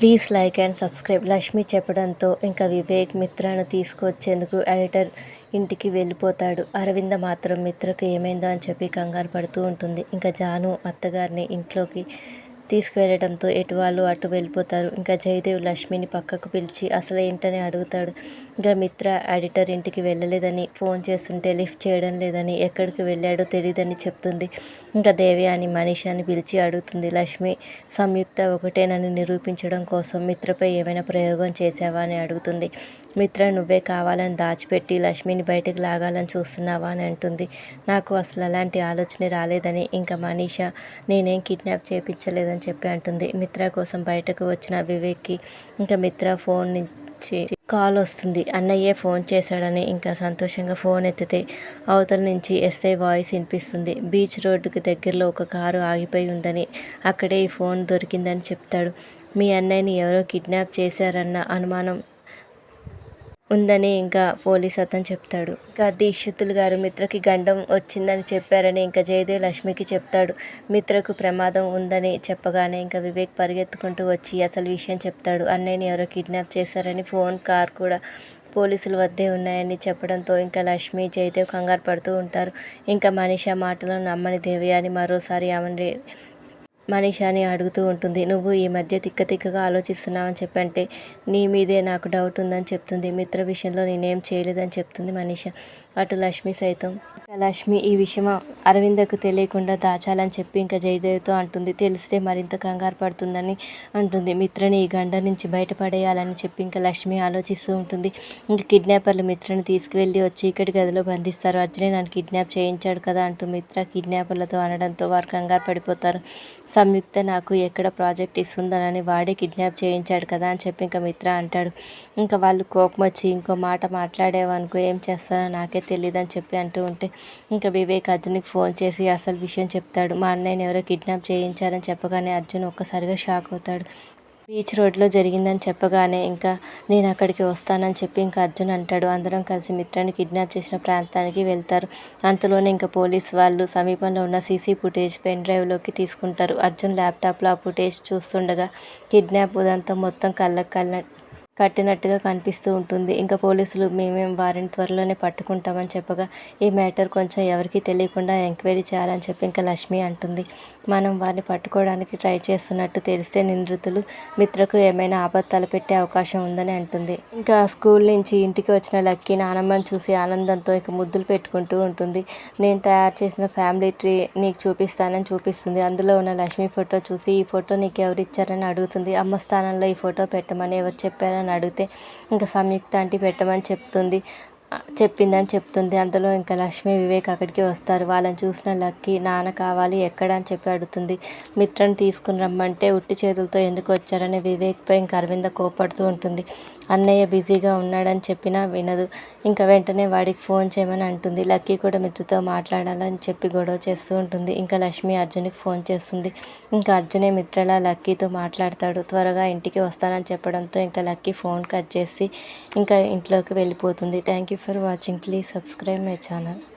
Please like and subscribe. Lakshmi చెప్పడంతో ఇంకా వివేక్ మిత్రను తీసుకొచ్చేందుకు ఎడిటర్ ఇంటికి వెళ్ళిపోతాడు. అరవింద మాత్రం మిత్రకు ఏమైందో అని చెప్పి కంగారు పడుతూ ఉంటుంది. ఇంకా జాను అత్తగారిని ఇంట్లోకి తీసుకువెళ్ళడంతో ఎటు వాళ్ళు అటు వెళ్ళిపోతారు. ఇంకా జయదేవ్ లక్ష్మిని పక్కకు పిలిచి అసలు ఏంటని అడుగుతాడు. ఇంకా మిత్ర ఎడిటర్ ఇంటికి వెళ్ళలేదని, ఫోన్ చేస్తుంటే లిఫ్ట్ చేయడం లేదని, ఎక్కడికి వెళ్ళాడో తెలియదని చెప్తుంది. ఇంకా దేవయాని మనీషాని పిలిచి అడుగుతుంది. లక్ష్మి సంయుక్త ఒకటేనని నిరూపించడం కోసం మిత్రపై ఏమైనా ప్రయోగం చేశావా అని అడుగుతుంది. మిత్ర నువ్వే కావాలని దాచిపెట్టి లక్ష్మిని బయటకు లాగాలని చూస్తున్నావా అని అంటుంది. నాకు అసలు అలాంటి ఆలోచన రాలేదని ఇంకా మనీషా నేనేం కిడ్నాప్ చేయించలేదని చెప్పి అంటుంది. మిత్ర కోసం బయటకు వచ్చిన వివేక్కి ఇంకా మిత్ర ఫోన్ నుంచి కాల్ వస్తుంది. అన్నయ్యే ఫోన్ చేశాడని ఇంకా సంతోషంగా ఫోన్ ఎత్తితే అవతల నుంచి ఎస్ఐ వాయిస్ వినిపిస్తుంది. బీచ్ రోడ్డుకి దగ్గరలో ఒక కారు ఆగిపోయి ఉందని, అక్కడే ఈ ఫోన్ దొరికిందని చెప్తాడు. మీ అన్నయ్యని ఎవరో కిడ్నాప్ చేశారన్న అనుమానం ఉందని ఇంకా పోలీస్ అతను చెప్తాడు. ఇంకా దీక్షితులు గారు మిత్రకి గండం వచ్చిందని చెప్పారని ఇంకా జయదేవ్ లక్ష్మికి చెప్తాడు. మిత్రకు ప్రమాదం ఉందని చెప్పగానే ఇంకా వివేక్ పరిగెత్తుకుంటూ వచ్చి అసలు విషయం చెప్తాడు. అన్నయ్యని ఎవరో కిడ్నాప్ చేశారని, ఫోన్, కార్ కూడా పోలీసుల వద్దే ఉన్నాయని చెప్పడంతో ఇంకా లక్ష్మి జయదేవ్ కంగారు పడుతూ ఉంటారు. ఇంకా మనీషా మాటలను నమ్మని దేవయాని మరోసారి ఆమెని మనీషాని అడుగుతూ ఉంటుంది. నువ్వు ఈ మధ్య తిక్కగా ఆలోచిస్తున్నావని చెప్పంటే నీ మీదే నాకు డౌట్ ఉందని చెప్తుంది. మిత్ర విషయంలో నేనేం చేయలేదని చెప్తుంది మనీషా. అటు లక్ష్మి సైతం లక్ష్మి ఈ విషయం అరవిందకు తెలియకుండా దాచాలని చెప్పి ఇంకా జయదేవ్తో అంటుంది. తెలిస్తే మరింత కంగారు పడుతుందని అంటుంది. మిత్రని ఈ గండ నుంచి బయటపడేయాలని చెప్పి ఇంకా లక్ష్మి ఆలోచిస్తూ ఉంటుంది. ఇంక కిడ్నాపర్లు మిత్రని తీసుకువెళ్ళి వచ్చి చీకటి గదిలో బంధిస్తారు. అర్జునే నన్ను కిడ్నాప్ చేయించాడు కదా అంటూ మిత్ర కిడ్నాపర్లతో అనడంతో వారు కంగారు పడిపోతారు. సంయుక్త నాకు ఎక్కడ ప్రాజెక్ట్ ఇస్తుందనని వాడే కిడ్నాప్ చేయించాడు కదా అని చెప్పి ఇంకా మిత్ర అంటాడు. ఇంకా వాళ్ళు కోపం వచ్చి ఇంకో మాట మాట్లాడేవనుకో ఏం చేస్తానో నాకే తెలియదని చెప్పి అంటూ ఉంటే ఇంకా వివేక్ అర్జున్కి ఫోన్ చేసి అసలు విషయం చెప్తాడు. మా అన్నయ్యని ఎవరో కిడ్నాప్ చేయించారని చెప్పగానే అర్జున్ ఒక్కసారిగా షాక్ అవుతాడు. బీచ్ రోడ్లో జరిగిందని చెప్పగానే ఇంకా నేను అక్కడికి వస్తానని చెప్పి ఇంకా అర్జున్ అంటాడు. అందరం కలిసి మిత్రాన్ని కిడ్నాప్ చేసిన ప్రాంతానికి వెళ్తారు. అంతలోనే ఇంకా పోలీస్ వాళ్ళు సమీపంలో ఉన్న సీసీ ఫుటేజ్ పెన్ డ్రైవ్లోకి తీసుకుంటారు. అర్జున్ ల్యాప్టాప్లో ఆ ఫుటేజ్ చూస్తుండగా కిడ్నాప్ ఉదంతం మొత్తం కళ్ళకు కట్టినట్టుగా కనిపిస్తూ ఉంటుంది. ఇంకా పోలీసులు మేమేం వారిని త్వరలోనే పట్టుకుంటామని చెప్పగా ఈ మ్యాటర్ కొంచెం ఎవరికీ తెలియకుండా ఎంక్వైరీ చేయాలని చెప్పి ఇంకా లక్ష్మి అంటుంది. మనం వారిని పట్టుకోవడానికి ట్రై చేస్తున్నట్టు తెలిస్తే నిందితులు మిత్రకు ఏమైనా ఆపద తలపెట్టే అవకాశం ఉందని అంటుంది. ఇంకా స్కూల్ నుంచి ఇంటికి వచ్చిన లక్కీ నానమ్మని చూసి ఆనందంతో ఇక ముద్దులు పెట్టుకుంటూ ఉంటుంది. నేను తయారు చేసిన ఫ్యామిలీ ట్రీ నీకు చూపిస్తానని చూపిస్తుంది. అందులో ఉన్న లక్ష్మి ఫోటో చూసి ఈ ఫోటో నీకు ఎవరు ఇచ్చారని అడుగుతుంది. అమ్మ స్థానంలో ఈ ఫోటో పెట్టమని ఎవరు చెప్పారని అడిగితే ఇంకా సంయుక్త ఆంటీ పెట్టమని చెప్పిందని చెప్తుంది. అందులో ఇంకా లక్ష్మి వివేక్ అక్కడికి వస్తారు. వాళ్ళని చూసిన లక్కీ నాన్న కావాలి ఎక్కడ అని చెప్పి అడుగుతుంది. మిత్రను తీసుకుని రమ్మంటే ఉట్టి చేతులతో ఎందుకు వచ్చారని వివేక్పై ఇంకా అరవింద కోపడుతూ ఉంటుంది. అన్నయ్య బిజీగా ఉన్నాడని చెప్పినా వినదు. ఇంకా వెంటనే వాడికి ఫోన్ చేయమని అంటుంది. లక్కీ కూడా మిత్రతో మాట్లాడాలని చెప్పి గొడవ చేస్తూ ఉంటుంది. ఇంకా లక్ష్మి అర్జున్కి ఫోన్ చేస్తుంది. ఇంకా అర్జునే మిత్రలా లక్కీతో మాట్లాడతాడు. త్వరగా ఇంటికి వస్తానని చెప్పడంతో ఇంకా లక్కీ ఫోన్ కట్ చేసి ఇంకా ఇంట్లోకి వెళ్ళిపోతుంది. Thank you for watching. Please subscribe my channel.